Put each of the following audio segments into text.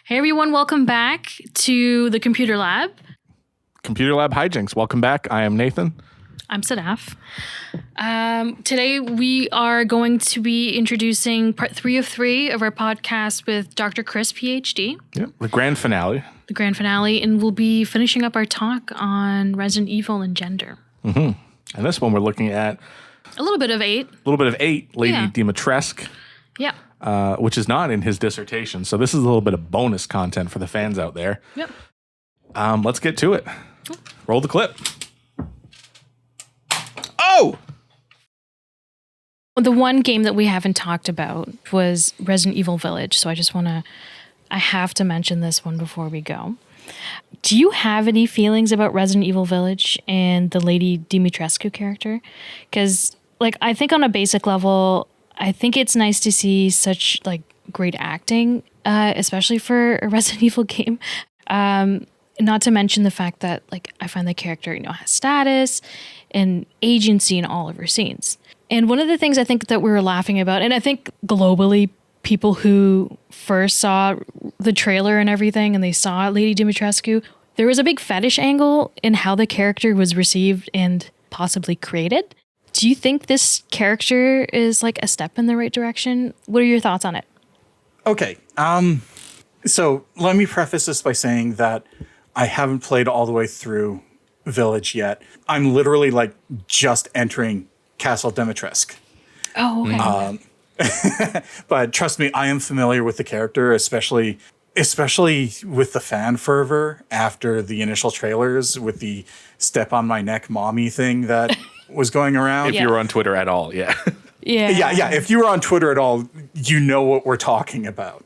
Hey everyone, welcome back to the Computer Lab. Computer Lab Hijinks. Welcome back. I am Nathan. I'm Sadaf. Today we are going to be introducing part 3 of 3 of our podcast with Dr. Chris, PhD. Yep. The grand finale. The grand finale, and we'll be finishing up our talk on Resident Evil and gender. Mm-hmm. And this one we're looking at a little bit of 8. A little bit of 8, Lady Dimitrescu. Yeah. Which is not in his dissertation. So this is a little bit of bonus content for the fans out there. Yep. Let's get to it. Cool. Roll the clip. Oh! The one game that we haven't talked about was Resident Evil Village. So I have to mention this one before we go. Do you have any feelings about Resident Evil Village and the Lady Dimitrescu character? Because, I think on a basic level, I think it's nice to see such great acting, especially for a Resident Evil game. Not to mention the fact that I find the character, has status and agency in all of her scenes. And one of the things I think that we were laughing about, and I think globally, people who first saw the trailer and everything, and they saw Lady Dimitrescu, there was a big fetish angle in how the character was received and possibly created. Do you think this character is a step in the right direction? What are your thoughts on it? Okay. So let me preface this by saying that I haven't played all the way through Village yet. I'm literally just entering Castle Dimitrescu. Oh, okay. But trust me, I am familiar with the character, especially with the fan fervor after the initial trailers with the step on my neck mommy thing that was going around. If you were on Twitter at all, yeah. Yeah. If you were on Twitter at all, you know what we're talking about.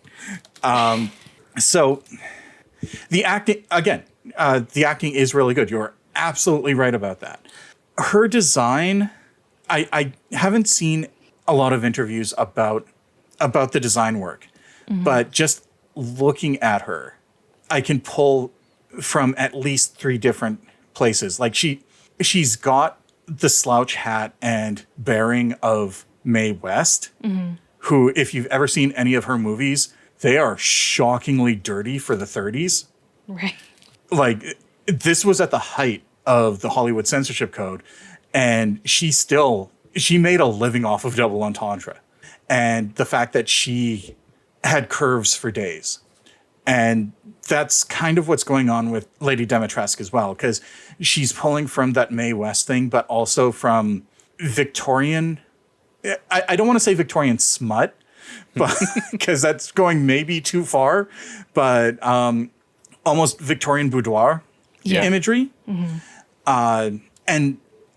So the acting, again, the acting is really good. You're absolutely right about that. Her design, I haven't seen a lot of interviews about the design work, but just looking at her, I can pull from at least 3 different places. She's got the slouch hat and bearing of Mae West, who, if you've ever seen any of her movies, they are shockingly dirty for the 30s. Right. This was at the height of the Hollywood censorship code, and she made a living off of double entendre. And the fact that she had curves for days. And that's kind of what's going on with Lady Dimitrescu as well, because she's pulling from that Mae West thing, but also from Victorian. I don't want to say Victorian smut, but because that's going maybe too far, but almost Victorian boudoir imagery. And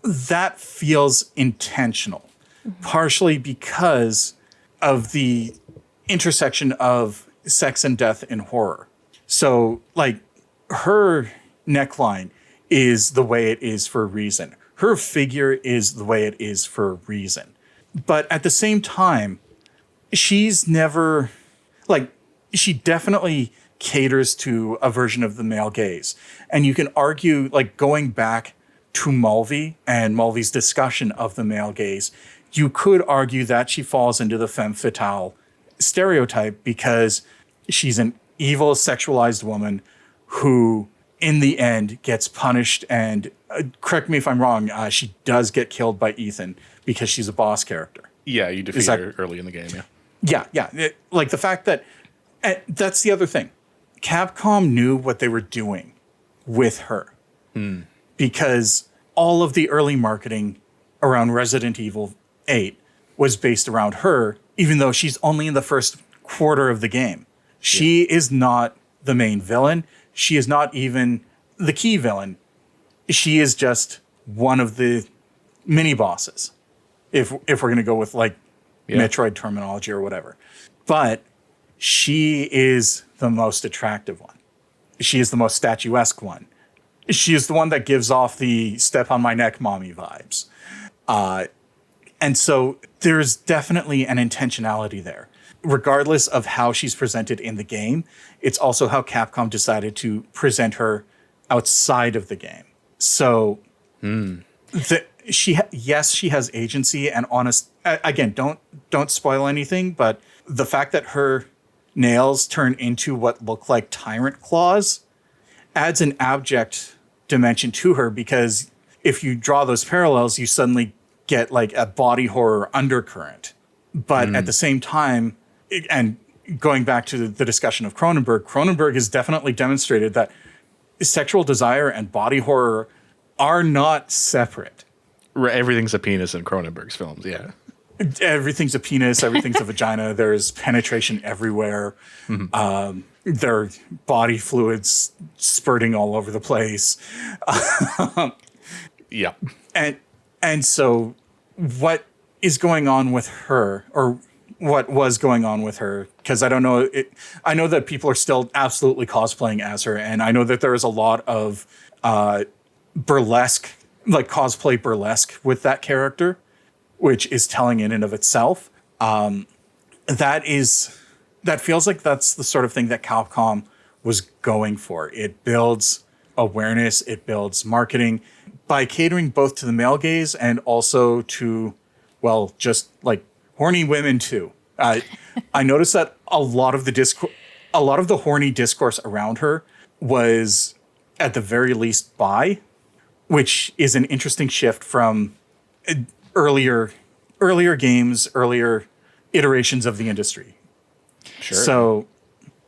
that feels intentional, partially because of the intersection of sex and death and horror. So her neckline is the way it is for a reason. Her figure is the way it is for a reason. But at the same time, she's never she definitely caters to a version of the male gaze. And you can argue going back to Mulvey and Mulvey's discussion of the male gaze, you could argue that she falls into the femme fatale stereotype because she's an evil sexualized woman who in the end gets punished, and correct me if I'm wrong, she does get killed by Ethan because she's a boss character. Yeah, you defeat her early in the game, yeah. The fact that that's the other thing. Capcom knew what they were doing with her because all of the early marketing around Resident Evil 8 was based around her, even though she's only in the first quarter of the game. She is not the main villain. She is not even the key villain. She is just one of the mini bosses, if we're going to go with Metroid terminology or whatever. But she is the most attractive one. She is the most statuesque one. She is the one that gives off the step on my neck mommy vibes. And so there's definitely an intentionality there. Regardless of how she's presented in the game, it's also how Capcom decided to present her outside of the game. So she has agency and honest. Again, don't spoil anything, but the fact that her nails turn into what look like tyrant claws adds an abject dimension to her, because if you draw those parallels, you suddenly get like a body horror undercurrent. But at the same time, and going back to the discussion of Cronenberg has definitely demonstrated that sexual desire and body horror are not separate. Everything's a penis in Cronenberg's films, yeah. Everything's a penis, everything's a vagina. There's penetration everywhere. There are body fluids spurting all over the place. Yeah. And so what is going on with her, or what was going on with her, because I don't know. I know that people are still absolutely cosplaying as her, and I know that there is a lot of burlesque, like cosplay burlesque with that character, which is telling in and of itself. That feels like that's the sort of thing that Capcom was going for. It builds awareness, it builds marketing by catering both to the male gaze and also to, well, just like horny women too. I noticed that a lot of the horny discourse around her was at the very least bi, which is an interesting shift from earlier games, earlier iterations of the industry. Sure. So,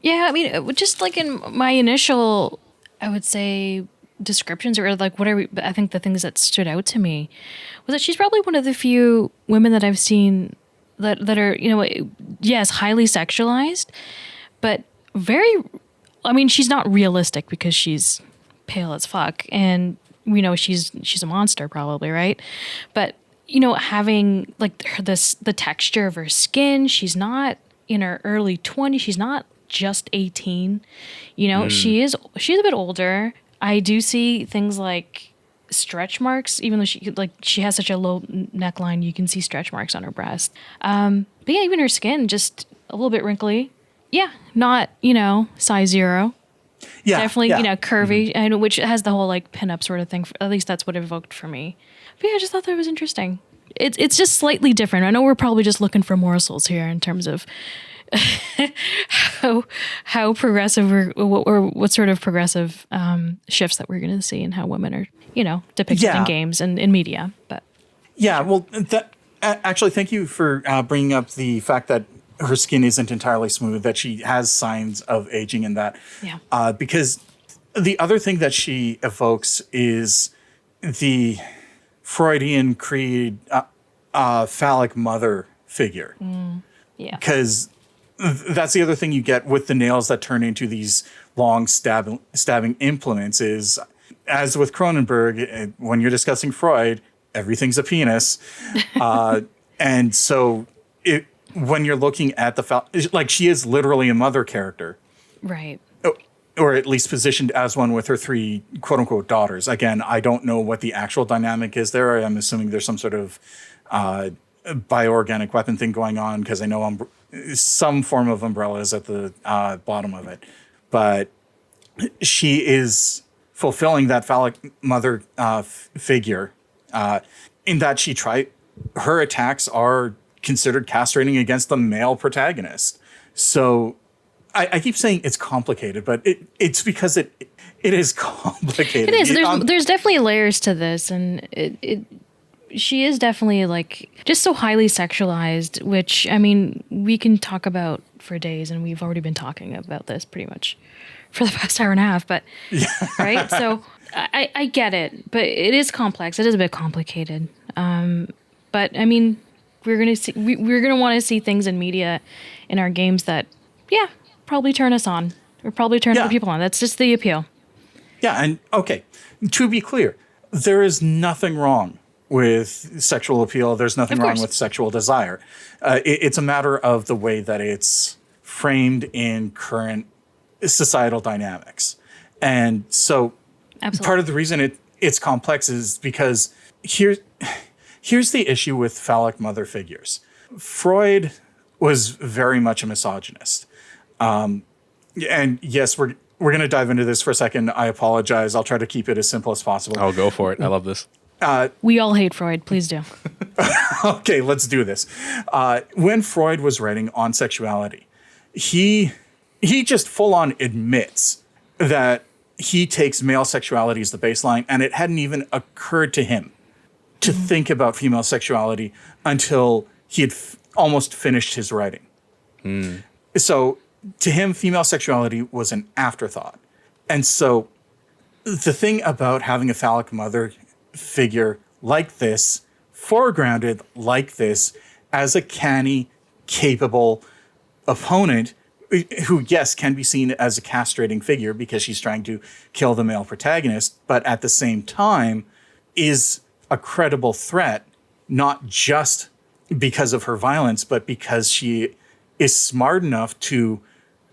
Yeah, I mean, just like in my initial, I would say, descriptions, or like whatever, I think the things that stood out to me was that she's probably one of the few women that I've seen that are, you know, yes, highly sexualized, but very, I mean, she's not realistic because she's pale as fuck, and we know she's a monster probably, right? But you know, having like the texture of her skin, she's not in her early 20s, she's not just 18. You know, she's a bit older. I do see things like stretch marks, even though she has such a low neckline, you can see stretch marks on her breast. But yeah, even her skin just a little bit wrinkly. Yeah, not, you know, size 0. yeah. Definitely, yeah. you know, curvy, and which has the whole like pinup sort of thing. At least that's what it evoked for me. But yeah, I just thought that was interesting. It's just slightly different. I know we're probably just looking for morsels here in terms of how progressive or what sort of progressive shifts that we're going to see in how women are, you know, depicted in games and in media. But Yeah, well, actually, thank you for bringing up the fact that her skin isn't entirely smooth, that she has signs of aging in that. yeah, Because the other thing that she evokes is the Freudian creed phallic mother figure. yeah, Because that's the other thing you get with the nails that turn into these long stabbing implements is, as with Cronenberg, when you're discussing Freud, everything's a penis. And so when you're looking at like she is literally a mother character. right. Or at least positioned as one with her 3 quote unquote daughters. Again, I don't know what the actual dynamic is there. I'm assuming there's some sort of bioorganic weapon thing going on, because I know some form of umbrella is at the bottom of it. But she is fulfilling that phallic mother figure in that her attacks are considered castrating against the male protagonist. So I keep saying it's complicated, but it's because it is complicated. It is. There's definitely layers to this, and she is definitely like just so highly sexualized, which, I mean, we can talk about for days, and we've already been talking about this pretty much for the past hour and a half, but right? So I get it, but it is complex. It is a bit complicated. But I mean, we're gonna want to see things in media, in our games that, yeah, probably turn us on, or probably turn other people on. That's just the appeal. Yeah, and okay, to be clear, there is nothing wrong with sexual appeal. There's nothing wrong with sexual desire. It's a matter of the way that it's framed in current societal dynamics. And so part of the reason it's complex is because here's the issue with phallic mother figures. Freud was very much a misogynist. And yes, we're going to dive into this for a second. I apologize. I'll try to keep it as simple as possible. I'll go for it. I love this. We all hate Freud. Please do. Okay, let's do this. When Freud was writing on sexuality, he just full on admits that he takes male sexuality as the baseline, and it hadn't even occurred to him to think about female sexuality until he had almost finished his writing. So to him, female sexuality was an afterthought. And so the thing about having a phallic mother figure like this, foregrounded like this, as a canny, capable opponent who, yes, can be seen as a castrating figure because she's trying to kill the male protagonist, but at the same time is a credible threat, not just because of her violence, but because she is smart enough to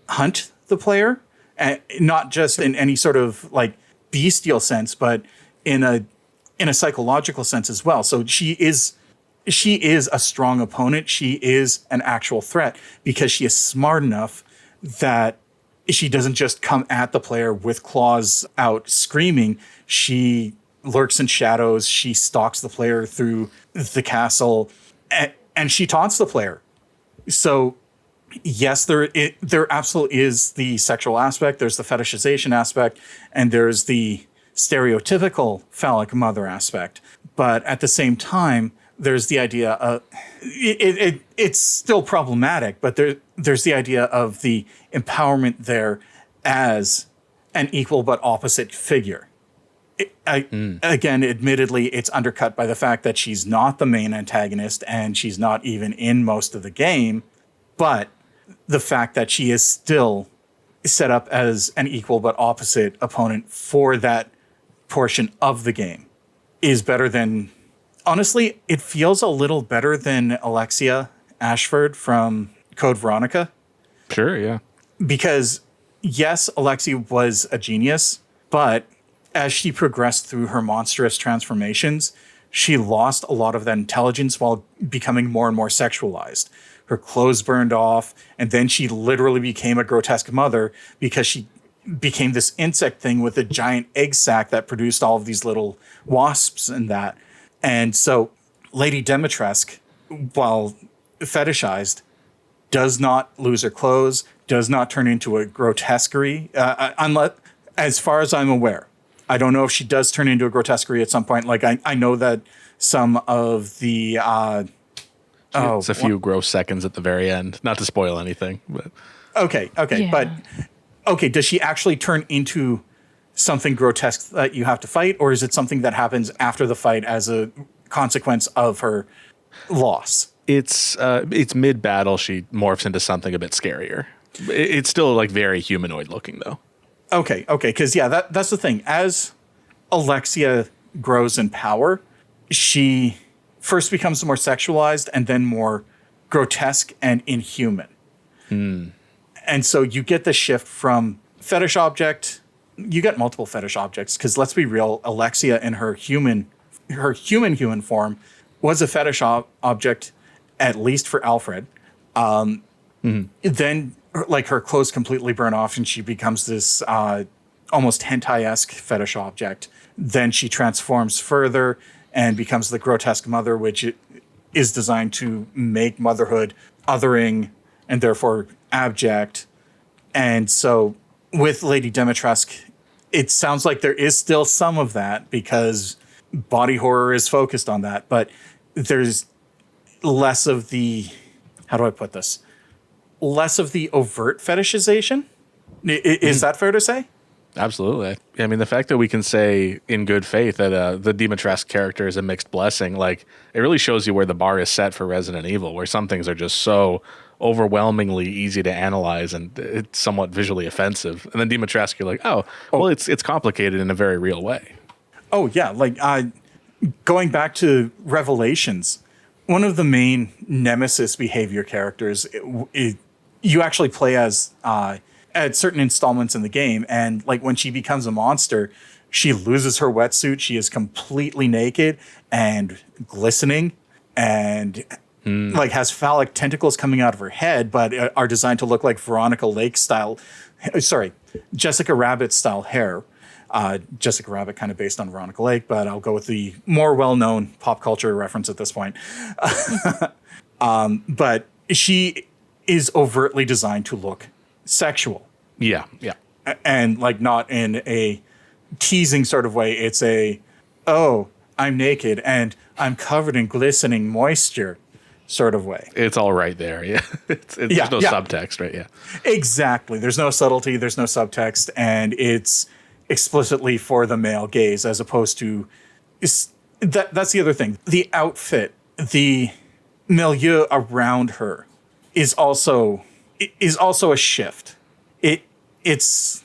hunt the player, and not just in any sort of like bestial sense, but in a psychological sense as well. So she is a strong opponent. She is an actual threat because she is smart enough that she doesn't just come at the player with claws out screaming. She lurks in shadows. She stalks the player through the castle, and she taunts the player. So yes, there absolutely is the sexual aspect. There's the fetishization aspect, and there's the stereotypical phallic mother aspect. But at the same time, there's the idea of it's still problematic, but there's the idea of the empowerment there as an equal but opposite figure. Again, admittedly, it's undercut by the fact that she's not the main antagonist and she's not even in most of the game, but the fact that she is still set up as an equal but opposite opponent for that portion of the game is better than... Honestly, it feels a little better than Alexia Ashford from Code Veronica. Sure, yeah. Because, yes, Alexia was a genius, but as she progressed through her monstrous transformations, she lost a lot of that intelligence while becoming more and more sexualized. Her clothes burned off, and then she literally became a grotesque mother because she became this insect thing with a giant egg sac that produced all of these little wasps and that. And so Lady Dimitrescu, while fetishized, does not lose her clothes, does not turn into a grotesquerie, unless, as far as I'm aware. I don't know if she does turn into a grotesquerie at some point. Like, I know that some of the... it's a few gross seconds at the very end. Not to spoil anything, but... Okay. Yeah. But, okay, does she actually turn into something grotesque that you have to fight, or is it something that happens after the fight as a consequence of her loss? It's mid-battle. She morphs into something a bit scarier. It's still like very humanoid looking, though. Okay, because that's the thing. As Alexia grows in power, she first becomes more sexualized and then more grotesque and inhuman. And so you get the shift from fetish object. You get multiple fetish objects because, let's be real, Alexia in her human form was a fetish object, at least for Alfred. Then, like, her clothes completely burn off and she becomes this almost hentai-esque fetish object. Then she transforms further and becomes the grotesque mother, which is designed to make motherhood othering and therefore abject. And so with Lady Dimitrescu, it sounds like there is still some of that because body horror is focused on that, but there's less of the, how do I put this? Less of the overt fetishization. Is that fair to say? Absolutely. I mean, the fact that we can say in good faith that the Dimitrescu character is a mixed blessing, like, it really shows you where the bar is set for Resident Evil, where some things are just so overwhelmingly easy to analyze and it's somewhat visually offensive. And then Dimitrescu, you're like, well, it's complicated in a very real way. Oh, yeah. Like, going back to Revelations, one of the main nemesis behavior characters, you actually play as at certain installments in the game. And like when she becomes a monster, she loses her wetsuit. She is completely naked and glistening and like has phallic tentacles coming out of her head, but are designed to look like Jessica Rabbit style hair. Jessica Rabbit kind of based on Veronica Lake, but I'll go with the more well-known pop culture reference at this point. But she is overtly designed to look sexual. Yeah. Yeah. And like not in a teasing sort of way. It's oh, I'm naked and I'm covered in glistening moisture sort of way. It's all right there. Yeah. There's no subtext, right? Yeah. Exactly. There's no subtlety. There's no subtext. And it's explicitly for the male gaze as opposed to that's the other thing. The outfit, the milieu around her is also a shift. It's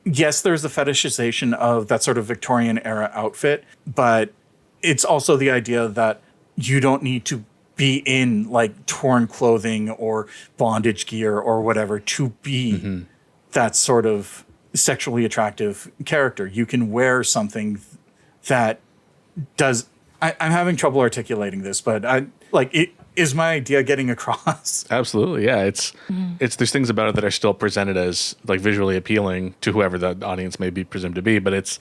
yes, there's the fetishization of that sort of Victorian era outfit, but it's also the idea that you don't need to be in like torn clothing or bondage gear or whatever to be that sort of sexually attractive character. You can wear something that does. I'm having trouble articulating this, but it is my idea getting across. Absolutely. Yeah. It's there's things about it that are still presented as like visually appealing to whoever the audience may be presumed to be, but it's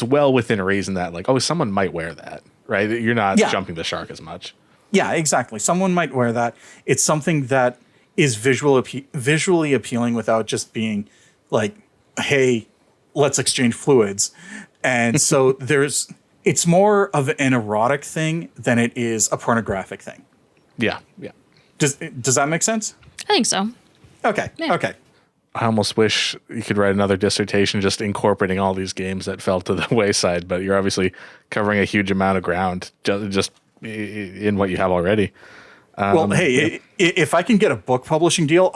well within reason that like, oh, someone might wear that, right? You're not jumping the shark as much. Yeah, exactly. Someone might wear that. It's something that is visually appealing without just being like, hey, let's exchange fluids. And so it's more of an erotic thing than it is a pornographic thing. Yeah, yeah. Does that make sense? I think so. Okay, okay. I almost wish you could write another dissertation just incorporating all these games that fell to the wayside, but you're obviously covering a huge amount of ground just in what you have already. Well, hey, if I can get a book publishing deal,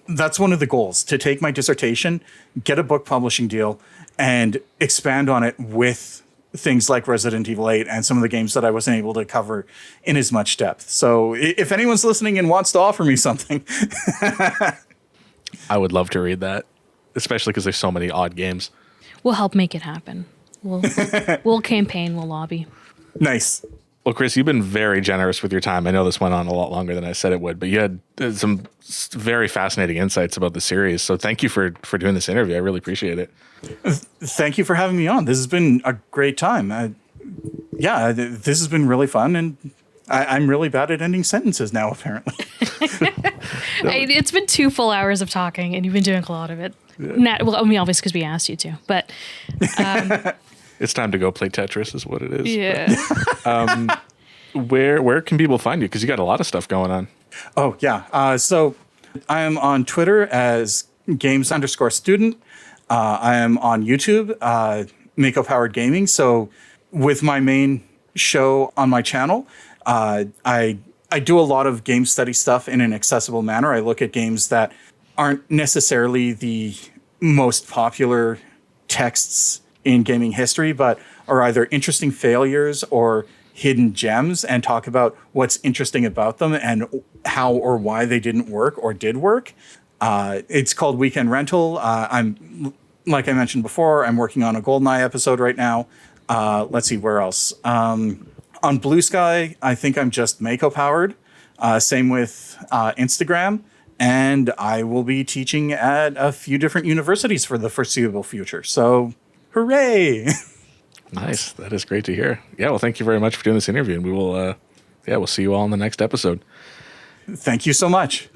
that's one of the goals, to take my dissertation, get a book publishing deal, and expand on it with things like Resident Evil 8 and some of the games that I wasn't able to cover in as much depth. So if anyone's listening and wants to offer me something, I would love to read that, especially because there's so many odd games. We'll help make it happen. We'll campaign, we'll lobby. Nice. Well, Chris, you've been very generous with your time. I know this went on a lot longer than I said it would, but you had some very fascinating insights about the series. So thank you for doing this interview. I really appreciate it. Thank you for having me on. This has been a great time. This has been really fun, and I'm really bad at ending sentences now, apparently. It's been 2 full hours of talking, and you've been doing a lot of it. Yeah. Obviously, because we asked you to, but... It's time to go play Tetris is what it is. Yeah. Where can people find you? Because you got a lot of stuff going on. Oh, yeah. So I am on Twitter as games_student. I am on YouTube, Makopowered Gaming. So with my main show on my channel, I do a lot of game study stuff in an accessible manner. I look at games that aren't necessarily the most popular texts in gaming history, but are either interesting failures or hidden gems, and talk about what's interesting about them and how or why they didn't work or did work. It's called Weekend Rental. I'm, like I mentioned before, I'm working on a GoldenEye episode right now. Let's see, where else? On Blue Sky, I think I'm just Makopowered. Same with Instagram. And I will be teaching at a few different universities for the foreseeable future. So, hooray! Nice. That is great to hear. Yeah, well, thank you very much for doing this interview, and we will, we'll see you all in the next episode. Thank you so much.